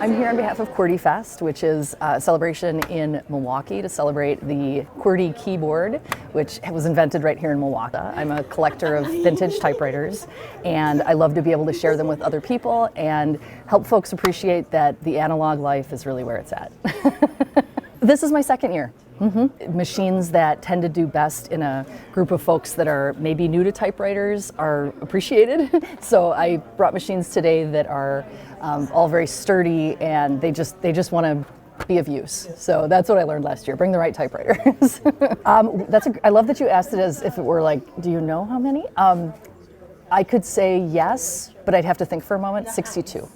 I'm here on behalf of QWERTYFEST, which is a celebration in Milwaukee to celebrate the QWERTY keyboard, which was invented right here in Milwaukee. I'm a collector of vintage typewriters, and I love to be able to share them with other people and help folks appreciate that the analog life is really where it's at. This is my second year. Machines that tend to do best in a group of folks that are maybe new to typewriters are appreciated. So I brought machines today that are all very sturdy, and they just want to be of use. So that's what I learned last year. Bring the right typewriters. I love that you asked it as if it were like, do you know how many? I could say yes, but I'd have to think for a moment. 62.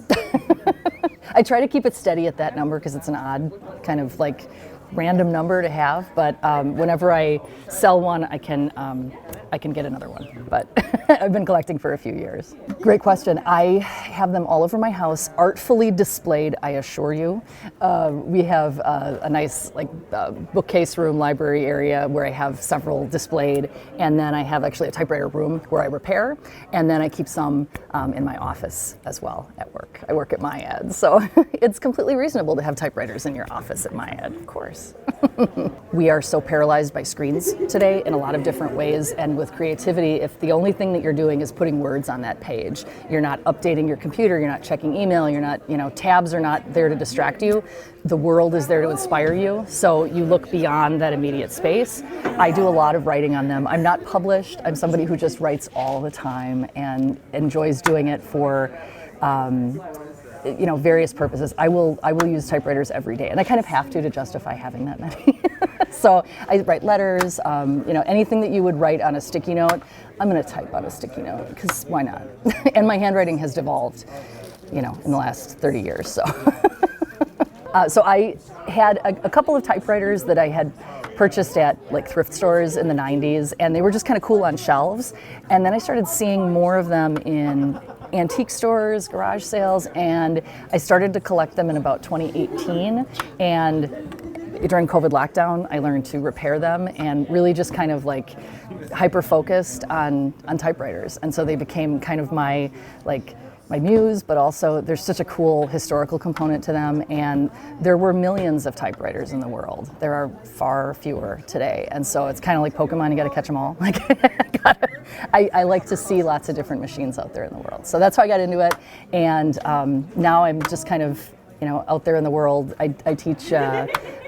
I try to keep it steady at that number because it's an odd kind of like random number to have, but whenever I sell one, I can get another one. But I've been collecting for a few years. Great question. I have them all over my house, artfully displayed, I assure you. We have a nice bookcase room, library area where I have several displayed, and then I have actually a typewriter room where I repair, and then I keep some in my office as well at work. I work at my ed, so it's completely reasonable to have typewriters in your office at my ed, of course. We are so paralyzed by screens today in a lot of different ways, and with creativity, if the only thing that you're doing is putting words on that page, you're not updating your computer, you're not checking email, you're not, tabs are not there to distract you. The world is there to inspire you, so you look beyond that immediate space. I do a lot of writing on them. I'm not published. I'm somebody who just writes all the time and enjoys doing it for various purposes. I will use typewriters every day, and I kind of have to justify having that many. So I write letters, anything that you would write on a sticky note, I'm going to type on a sticky note, because why not? And my handwriting has devolved, in the last 30 years, so. So I had a couple of typewriters that I had purchased at thrift stores in the 90s, and they were just kind of cool on shelves. And then I started seeing more of them in antique stores, garage sales, and I started to collect them in about 2018. And during COVID lockdown, I learned to repair them and really just kind of hyper-focused on typewriters. And so they became kind of my muse, but also there's such a cool historical component to them, and there were millions of typewriters in the world. There are far fewer today, and so it's kind of like Pokemon, you gotta catch them all. I like to see lots of different machines out there in the world. So that's how I got into it, and now I'm just kind of out there in the world. I teach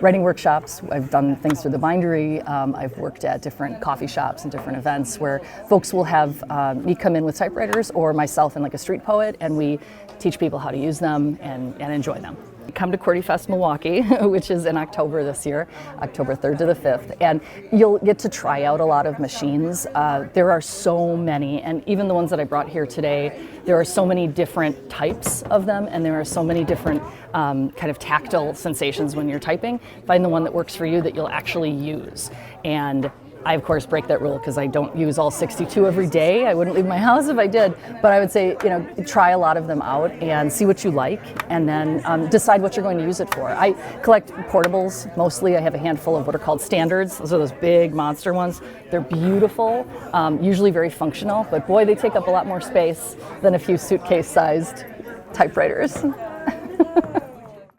writing workshops. I've done things through the Bindery. I've worked at different coffee shops and different events where folks will have me come in with typewriters, or myself and a street poet, and we teach people how to use them and enjoy them. Come to QWERTYFEST Milwaukee, which is in October this year, October 3rd to the 5th, and you'll get to try out a lot of machines. There are so many, and even the ones that I brought here today, there are so many different types of them, and there are so many different kind of tactile sensations when you're typing. Find the one that works for you that you'll actually use. And I, of course, break that rule because I don't use all 62 every day. I wouldn't leave my house if I did. But I would say, try a lot of them out and see what you like, and then decide what you're going to use it for. I collect portables mostly. I have a handful of what are called standards. Those are those big monster ones. They're beautiful, usually very functional, but boy, they take up a lot more space than a few suitcase-sized typewriters.